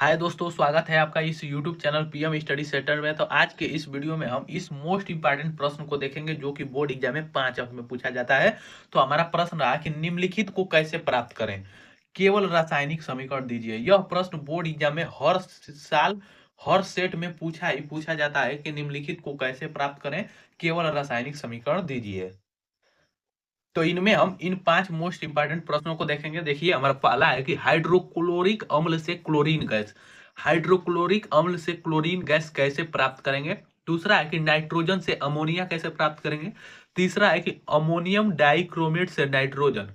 हाय दोस्तों, स्वागत है आपका इस YouTube channel PM study centre में। तो आज के इस वीडियो में हम इस मोस्ट इंपॉर्टेंट प्रश्न को देखेंगे जो कि बोर्ड एग्जाम में 5 अंक में पूछा जाता है। तो हमारा प्रश्न रहा कि निम्नलिखित को कैसे प्राप्त करें, केवल रासायनिक समीकरण दीजिए। यह प्रश्न बोर्ड एग्जाम में हर साल हर सेट में पूछा जाता है कि निम्नलिखित को कैसे प्राप्त करें, केवल रासायनिक समीकरण दीजिए। तो इनमें हम इन 5 मोस्ट इंपॉर्टेंट प्रश्नों को देखेंगे। देखिए, हमारा पहला है कि हाइड्रोक्लोरिक अम्ल से क्लोरीन गैस, हाइड्रोक्लोरिक अम्ल से क्लोरीन गैस कैसे प्राप्त करेंगे। दूसरा है कि नाइट्रोजन से अमोनिया कैसे प्राप्त करेंगे। तीसरा है कि अमोनियम डाइक्रोमेट से नाइट्रोजन।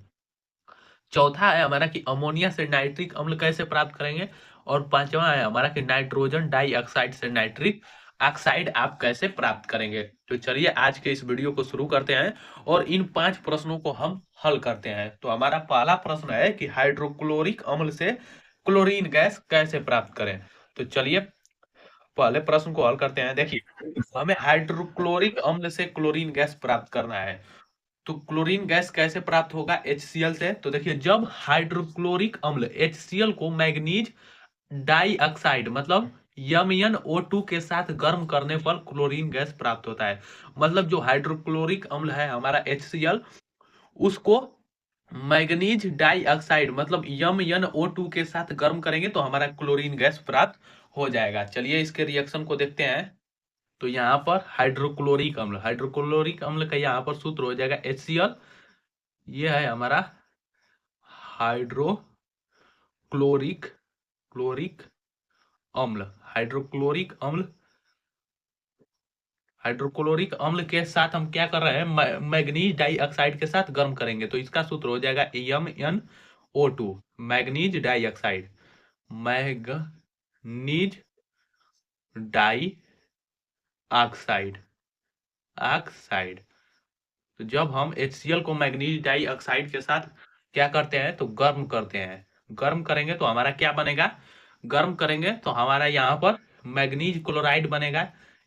चौथा है हमारा कि अमोनिया से नाइट्रिक अम्ल कैसे प्राप्त करेंगे। और पांचवा है हमारा कि नाइट्रोजन डाइऑक्साइड से नाइट्रिक ऑक्साइड आप कैसे प्राप्त करेंगे। तो चलिए आज के इस वीडियो को शुरू करते हैं और इन 5 प्रश्नों को हम हल करते हैं। तो हमारा पहला प्रश्न है कि हाइड्रोक्लोरिक अम्ल से क्लोरीन गैस कैसे प्राप्त करें। तो चलिए पहले प्रश्न को हल करते हैं। देखिए, हमें हाइड्रोक्लोरिक अम्ल से क्लोरीन गैस प्राप्त करना है। तो क्लोरीन गैस कैसे प्राप्त होगा? HCl से। तो देखिए, जब हाइड्रोक्लोरिक अम्ल HCl को मैग्नीज डाइऑक्साइड मतलब MnO2 के साथ गर्म करने पर क्लोरीन गैस प्राप्त होता है। मतलब जो हाइड्रोक्लोरिक अम्ल है हमारा HCl, उसको मैग्नीज डाइऑक्साइड मतलब MnO2 के साथ गर्म करेंगे तो हमारा क्लोरीन गैस प्राप्त हो जाएगा। चलिए इसके रिएक्शन को देखते हैं। तो यहाँ पर हाइड्रोक्लोरिक अम्ल का यहाँ पर सूत्र हो जाएगा HCl। ये है हमारा हाइड्रोक्लोरिक क्लोरिक अम्ल। हाइड्रोक्लोरिक अम्ल के साथ हम क्या कर रहे हैं, मैग्नीज डाइऑक्साइड के साथ गर्म करेंगे। तो इसका सूत्र हो जाएगा MnO2, manganese dioxide, manganese dioxide oxide. तो जब हम HCl को मैग्नीज डाइऑक्साइड के साथ क्या करते हैं तो गर्म करते हैं, गर्म करेंगे तो हमारा क्या बनेगा, गर्म करेंगे तो हमारा यहाँ पर मैग्नीज क्लोराइड बनेगा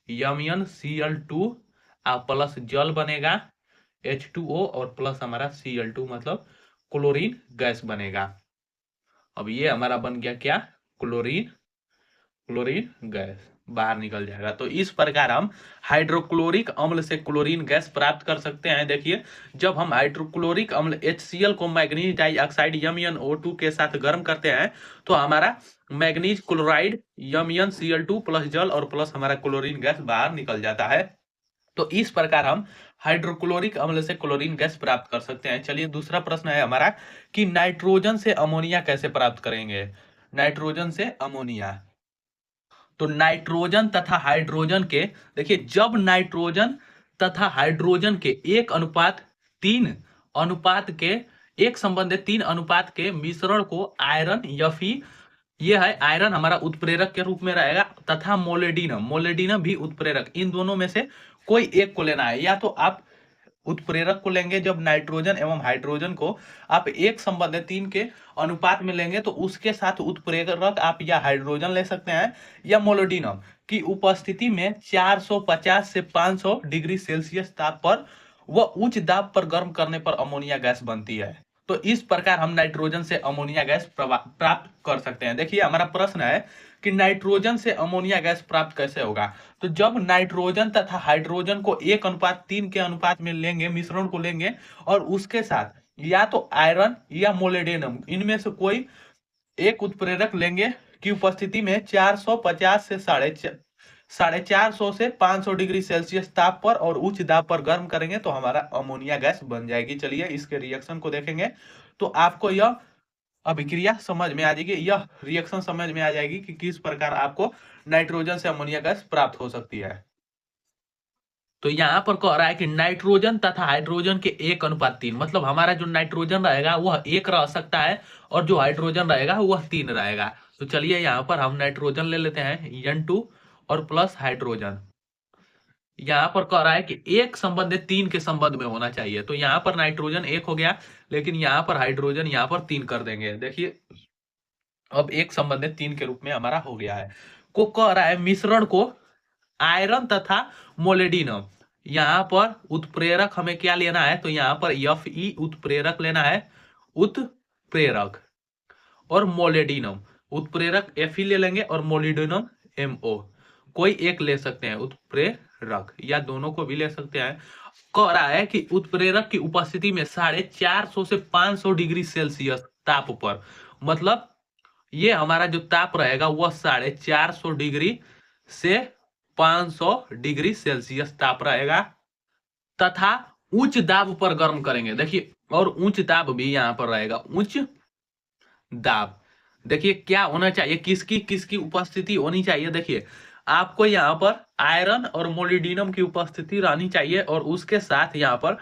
MnCl2 और प्लस जल बनेगा H2O और प्लस हमारा Cl2 मतलब क्लोरीन गैस बनेगा। अब ये हमारा बन गया क्या, क्लोरीन क्लोरीन गैस बाहर निकल जाएगा। तो इस प्रकार हम हाइड्रोक्लोरिक अम्ल से क्लोरीन गैस प्राप्त कर सकते हैं। देखिए, जब हम हाइड्रोक्लोरिक अम्ल HCl को मैग्नीज डाइऑक्साइड MnO2 के साथ गर्म करते हैं तो हमारा मैग्नीज क्लोराइड MnCl2 प्लस जल और प्लस हमारा क्लोरीन गैस बाहर निकल जाता है। तो इस प्रकार हम हाइड्रोक्लोरिक अम्ल से क्लोरीन गैस प्राप्त कर सकते हैं। चलिए दूसरा प्रश्न है हमारा कि नाइट्रोजन से अमोनिया कैसे प्राप्त करेंगे। नाइट्रोजन से अमोनिया, तो नाइट्रोजन तथा हाइड्रोजन के, देखिए जब नाइट्रोजन तथा हाइड्रोजन के 1:3 अनुपात के, एक संबंधित 3 अनुपात के मिश्रण को आयरन Fe, ये है आयरन हमारा उत्प्रेरक के रूप में रहेगा, तथा मोलिब्डेनम, मोलिब्डेनम भी उत्प्रेरक, इन दोनों में से कोई एक को लेना है। या तो आप उत्प्रेरक को लेंगे, जब नाइट्रोजन एवं हाइड्रोजन को आप 1:3 के अनुपात में लेंगे तो उसके साथ उत्प्रेरक आप या हाइड्रोजन ले सकते हैं या मोलिब्डेनम की उपस्थिति में 450 से 500 डिग्री सेल्सियस ताप पर व उच्च दाब पर गर्म करने पर अमोनिया गैस बनती है। तो इस प्रकार हम नाइट्रोजन से अमोनिया गैस प्राप्त कर सकते हैं। देखिए हमारा प्रश्न है कि नाइट्रोजन से अमोनिया गैस प्राप्त कैसे होगा। तो जब नाइट्रोजन तथा हाइड्रोजन को 1:3 के अनुपात में लेंगे, मिश्रण को लेंगे और उसके साथ या तो आयरन या मोलिब्डेनम, इनमें से कोई एक उत्प्रेरक लेंगे की उपस्थिति में 450 से 450 से 500 डिग्री सेल्सियस ताप पर और उच्च दाब पर गर्म करेंगे तो हमारा अमोनिया गैस बन जाएगी। चलिए इसके रिएक्शन को देखेंगे तो आपको यह अभिक्रिया समझ में आ जाएगी, यह रिएक्शन समझ में आ जाएगी कि किस प्रकार आपको नाइट्रोजन से अमोनिया गैस प्राप्त हो सकती है। तो यहाँ पर कह रहा है कि नाइट्रोजन तथा हाइड्रोजन के 1:3, मतलब हमारा जो नाइट्रोजन रहेगा वह 1 रह सकता है और जो हाइड्रोजन रहेगा वह 3 रहेगा। तो चलिए यहाँ पर हम नाइट्रोजन ले लेते हैं N2 और प्लस हाइड्रोजन। यहाँ पर कह रहा है कि 1:3 के संबंध में होना चाहिए। तो यहाँ पर नाइट्रोजन 1 हो गया, लेकिन यहाँ पर हाइड्रोजन यहाँ पर 3 कर देंगे। देखिए अब 1:3 के रूप में हमारा हो गया है। को कह रहा है मिश्रण को आयरन तथा मोलिब्डेनम, यहाँ पर उत्प्रेरक हमें क्या लेना है, तो यहाँ पर Fe उत्प्रेरक लेना है, उत्प्रेरक, और मोलिब्डेनम, उत्प्रेरक Fe ले लेंगे और मोलिब्डेनम MO, कोई एक ले सकते हैं उत्प्रेरक, या दोनों को भी ले सकते हैं। कह रहा है कि उत्प्रेरक की उपस्थिति में 450 से 500 डिग्री सेल्सियस ताप पर, मतलब ये हमारा जो ताप रहेगा वह 450 डिग्री से 500 डिग्री सेल्सियस ताप रहेगा, तथा उच्च दाब पर गर्म करेंगे। देखिए, और उच्च दाब भी यहाँ पर रहेगा, उच्च दाब। देखिए क्या होना चाहिए, किसकी किसकी उपस्थिति होनी चाहिए। देखिए, आपको यहाँ पर आयरन और मोलिब्डेनम की उपस्थिति रहनी चाहिए, और उसके साथ यहाँ पर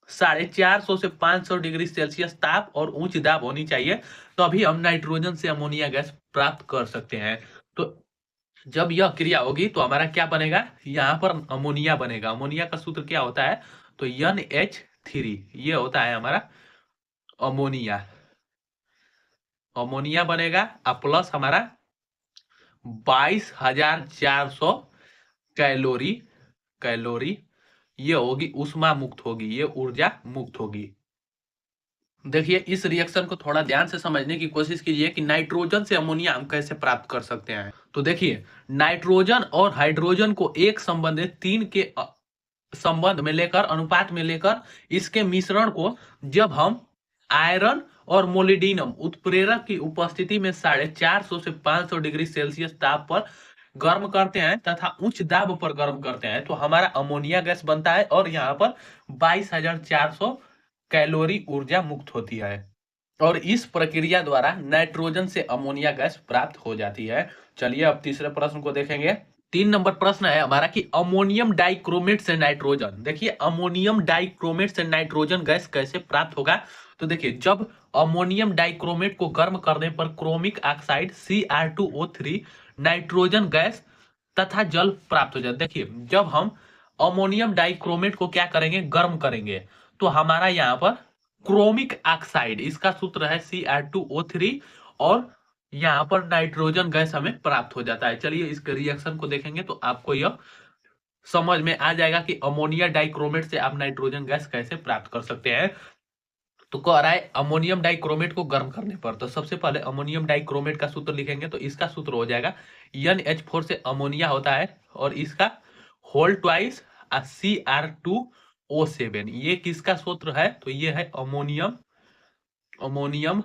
450 से 500 डिग्री सेल्सियस ताप और उच्च दाब होनी चाहिए, तभी हम नाइट्रोजन से अमोनिया गैस प्राप्त कर सकते हैं। तो जब यह क्रिया होगी तो हमारा क्या बनेगा, यहाँ पर अमोनिया बनेगा। अमोनिया का सूत्र क्या होता है, तो NH3, ये होता है हमारा अमोनिया। अमोनिया बनेगा प्लस हमारा 22,400 कैलोरी, कैलोरी ये होगी उष्मा मुक्त होगी, ये ऊर्जा मुक्त होगी। देखिए, इस रिएक्शन को थोड़ा ध्यान से समझने की कोशिश कीजिए कि नाइट्रोजन से अमोनिया हम कैसे प्राप्त कर सकते हैं। तो देखिए, नाइट्रोजन और हाइड्रोजन को एक संबंधित 3 के संबंध में लेकर, अनुपात में लेकर, इसके मिश्रण को जब हम आयरन और मोलिब्डेनम उत्प्रेरक की उपस्थिति में 450 से 500 डिग्री सेल्सियस ताप पर गर्म करते हैं तथा उच्च दाब पर गर्म करते हैं, तो हमारा अमोनिया गैस बनता है, और यहाँ पर 22,400 कैलोरी ऊर्जा मुक्त होती है, और इस प्रक्रिया द्वारा नाइट्रोजन से अमोनिया गैस प्राप्त हो जाती है। चलिए अब तीसरे प्रश्न को देखेंगे। 3 नंबर प्रश्न है हमारा कि अमोनियम डाइक्रोमेट से नाइट्रोजन। देखिए, अमोनियम डाइक्रोमेट से नाइट्रोजन गैस कैसे प्राप्त होगा। तो देखिए, जब अमोनियम डाइक्रोमेट को गर्म करने पर chromic oxide Cr2O3 nitrogen gas तथा जल प्राप्त हो जाता है। देखिए, जब हम अमोनियम डाइक्रोमेट को क्या करेंगे, गर्म करेंगे, तो हमारा यहाँ पर क्रोमिक ऑक्साइड, इसका सूत्र है Cr2O3, और यहाँ पर नाइट्रोजन गैस हमें प्राप्त हो जाता है। चलिए इसके रिएक्शन को देखेंगे तो आपको यह समझ में आ जाएगा कि अमोनिया डाइक्रोमेट से आप नाइट्रोजन गैस कैसे प्राप्त कर सकते हैं। तो कह रहा है अमोनियम डाइक्रोमेट को गर्म करने पर, तो सबसे पहले अमोनियम डाइक्रोमेट का सूत्र लिखेंगे, तो इसका सूत्र हो जाएगा NH4 से अमोनिया होता है, और इसका होल ट्वाइस Cr2O7, ये किसका सूत्र है, तो ये है अमोनियम, अमोनियम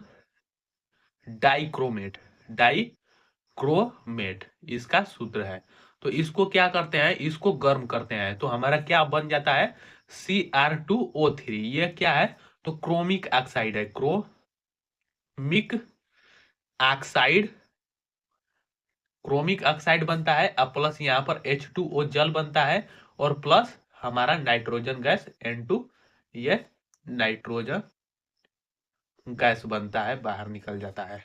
डाइक्रोमेट, डाइक्रोमेट इसका सूत्र है। तो इसको क्या करते हैं, इसको गर्म करते हैं, तो हमारा क्या बन जाता है, Cr2O3, ये क्या है, तो क्रोमिक ऑक्साइड है, क्रोमिक ऑक्साइड, क्रोमिक ऑक्साइड बनता है, अब प्लस यहाँ पर H2O जल बनता है, और प्लस हमारा नाइट्रोजन गैस N2, ये नाइट्रोजन गैस बनता है, बाहर निकल जाता है।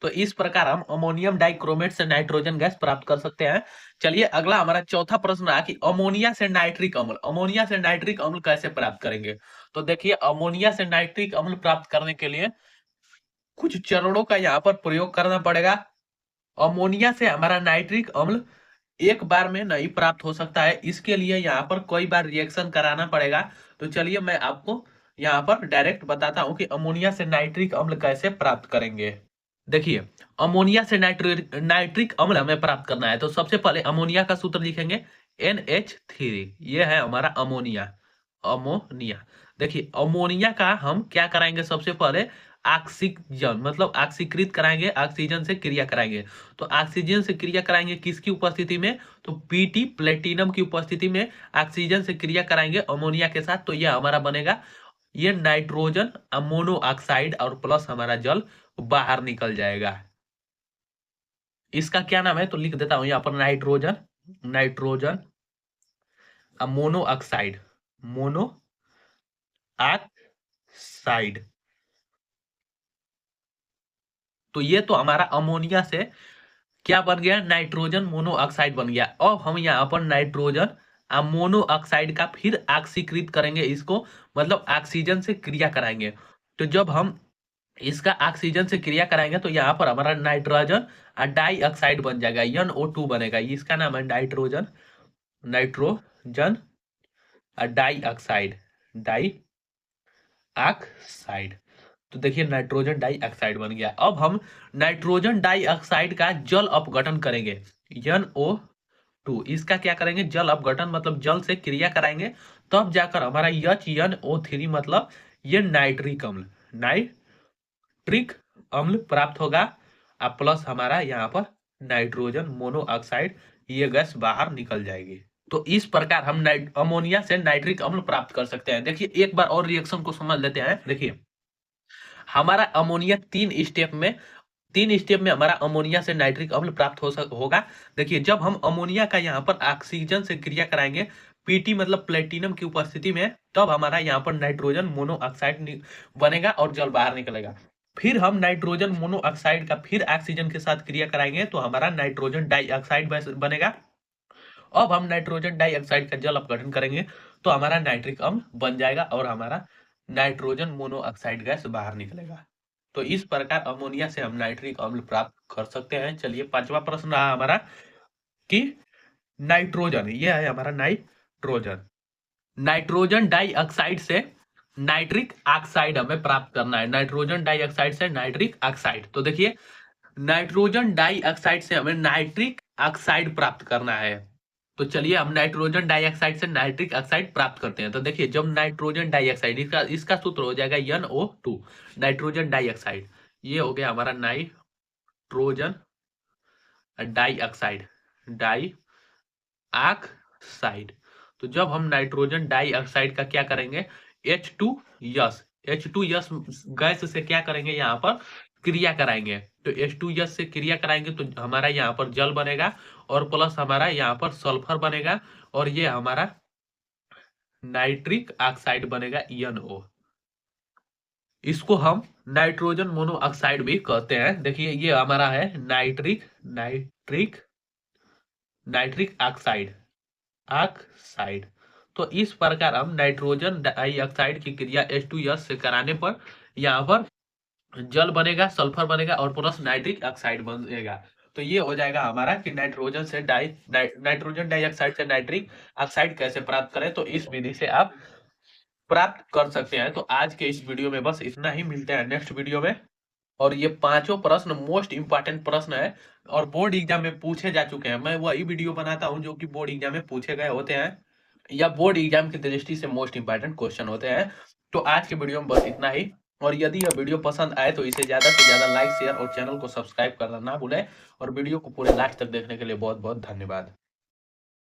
तो इस प्रकार हम अमोनियम डाइक्रोमेट से नाइट्रोजन गैस प्राप्त कर सकते हैं। चलिए अगला हमारा चौथा प्रश्न रहा कि अमोनिया से नाइट्रिक अम्ल, अमोनिया से नाइट्रिक अम्ल कैसे प्राप्त करेंगे। तो देखिए, अमोनिया से नाइट्रिक अम्ल प्राप्त करने के लिए कुछ चरणों का यहाँ पर प्रयोग करना पड़ेगा। अमोनिया से हमारा नाइट्रिक अम्ल एक बार में नहीं प्राप्त हो सकता है, इसके लिए यहाँ पर कई बार रिएक्शन कराना पड़ेगा। तो चलिए मैं आपको यहाँ पर डायरेक्ट बताता हूँ कि अमोनिया से नाइट्रिक अम्ल कैसे प्राप्त करेंगे। देखिए, अमोनिया से नाइट्रिक अम्ल हमें प्राप्त करना है, तो सबसे पहले अमोनिया का सूत्र लिखेंगे NH3, ये है हमारा अमोनिया, अमोनिया। देखिए, अमोनिया का हम क्या कराएंगे, सबसे पहले ऑक्सीजन, मतलब ऑक्सीकृत कराएंगे, ऑक्सीजन से क्रिया कराएंगे। तो ऑक्सीजन से क्रिया कराएंगे किसकी उपस्थिति में, तो Pt प्लेटिनम की उपस्थिति में ऑक्सीजन से क्रिया कराएंगे अमोनिया के साथ, तो यह हमारा बनेगा ये नाइट्रोजन मोनो ऑक्साइड, और प्लस हमारा जल बाहर निकल जाएगा। इसका क्या नाम है, तो लिख देता हूं यहाँ पर nitrogen, nitrogen mono oxide, mono oxide. तो ये तो हमारा अमोनिया से क्या बन गया, नाइट्रोजन मोनो ऑक्साइड बन गया। अब हम यहाँ पर नाइट्रोजन मोनो ऑक्साइड का फिर ऑक्सीकृत करेंगे इसको, मतलब ऑक्सीजन से क्रिया कराएंगे। तो जब हम इसका ऑक्सीजन से क्रिया कराएंगे तो यहाँ पर हमारा नाइट्रोजन डाई ऑक्साइड बन जाएगा, NO2 बनेगा, इसका नाम है nitrogen, nitrogen dioxide, dioxide. तो देखिए नाइट्रोजन डाइऑक्साइड बन गया। अब हम नाइट्रोजन डाइऑक्साइड का जल अपघटन करेंगे, NO2। इसका क्या करेंगे, जल अपघटन मतलब जल से क्रिया कराएंगे, तब जाकर हमारा HNO3 मतलब ये नाइट्रिक अम्ल, नाइट्रिक अम्ल प्राप्त होगा। अब प्लस हमारा यहाँ पर नाइट्रोजन मोनोऑक्साइड, ये गैस बाहर निकल जाएगी। तो इस प्रकार हम अमोनिया से नाइट्रिक अम्ल प्राप्त कर सकते हैं। देखिए एक बार और रिएक्शन को समझ लेते हैं। देखिए हमारा अमोनिया तीन स्टेप में हमारा अमोनिया से नाइट्रिक अम्ल प्राप्त होगा। देखिए जब हम अमोनिया का यहाँ पर ऑक्सीजन से क्रिया कराएंगे, पीटी मतलब प्लेटिनम की उपस्थिति में, तब हमारा यहाँ पर नाइट्रोजन मोनोऑक्साइड बनेगा और जल बाहर निकलेगा। फिर हम नाइट्रोजन मोनोऑक्साइड का फिर ऑक्सीजन के साथ क्रिया कराएंगे तो हमारा नाइट्रोजन डाइऑक्साइड बनेगा। अब हम नाइट्रोजन डाइऑक्साइड का जल अपघटन करेंगे तो हमारा नाइट्रिक अम्ल बन जाएगा और हमारा नाइट्रोजन मोनोऑक्साइड गैस बाहर निकलेगा। तो इस प्रकार अमोनिया से हम नाइट्रिक अम्ल प्राप्त कर सकते हैं। चलिए पांचवा प्रश्न रहा हमारा कि नाइट्रोजन, यह है हमारा नाइट्रोजन, नाइट्रोजन डाइऑक्साइड से नाइट्रिक ऑक्साइड हमें प्राप्त करना है। नाइट्रोजन डाइऑक्साइड से नाइट्रिक ऑक्साइड, तो देखिए नाइट्रोजन डाइऑक्साइड से हमें नाइट्रिक ऑक्साइड प्राप्त करना है। तो चलिए हम नाइट्रोजन डाइऑक्साइड से नाइट्रिक ऑक्साइड प्राप्त करते हैं। तो देखिए जब नाइट्रोजन डाइऑक्साइड, इसका सूत्र हो जाएगा NO2, नाइट्रोजन डाइऑक्साइड, ये हो गया हमारा नाइट्रोजन डाइऑक्साइड, डाइऑक्साइड। तो जब हम नाइट्रोजन डाइऑक्साइड का क्या करेंगे, H2S गैस से क्या करेंगे, यहाँ पर क्रिया कराएंगे। तो H2S से क्रिया कराएंगे तो हमारा यहाँ पर जल बनेगा और प्लस हमारा यहाँ पर सल्फर बनेगा और ये हमारा नाइट्रिक ऑक्साइड बनेगा NO। इसको हम नाइट्रोजन मोनोऑक्साइड भी कहते हैं। देखिए ये हमारा है नाइट्रिक ऑक्साइड। तो इस प्रकार हम नाइट्रोजन डाइऑक्साइड की क्रिया H2S से कराने पर यहाँ पर जल बनेगा, सल्फर बनेगा और प्लस नाइट्रिक ऑक्साइड बनेगा। तो ये हो जाएगा हमारा कि नाइट्रोजन डाइऑक्साइड से नाइट्रिक ऑक्साइड कैसे प्राप्त करें। तो इस विधि से आप प्राप्त कर सकते हैं। तो आज के इस वीडियो में बस इतना ही, मिलते हैं नेक्स्ट वीडियो में। और ये पांचों प्रश्न मोस्ट इंपॉर्टेंट प्रश्न है और बोर्ड एग्जाम में पूछे जा चुके हैं। मैं वही वीडियो बनाता हूं जो कि बोर्ड एग्जाम में पूछे गए होते हैं या बोर्ड एग्जाम की दृष्टि से मोस्ट इंपॉर्टेंट क्वेश्चन होते हैं। तो आज के वीडियो में बस इतना ही। और यदि यह वीडियो पसंद आए तो इसे ज्यादा से ज्यादा लाइक, शेयर और चैनल को सब्सक्राइब करना ना भूलें। और वीडियो को पूरे लास्ट तक देखने के लिए बहुत बहुत धन्यवाद।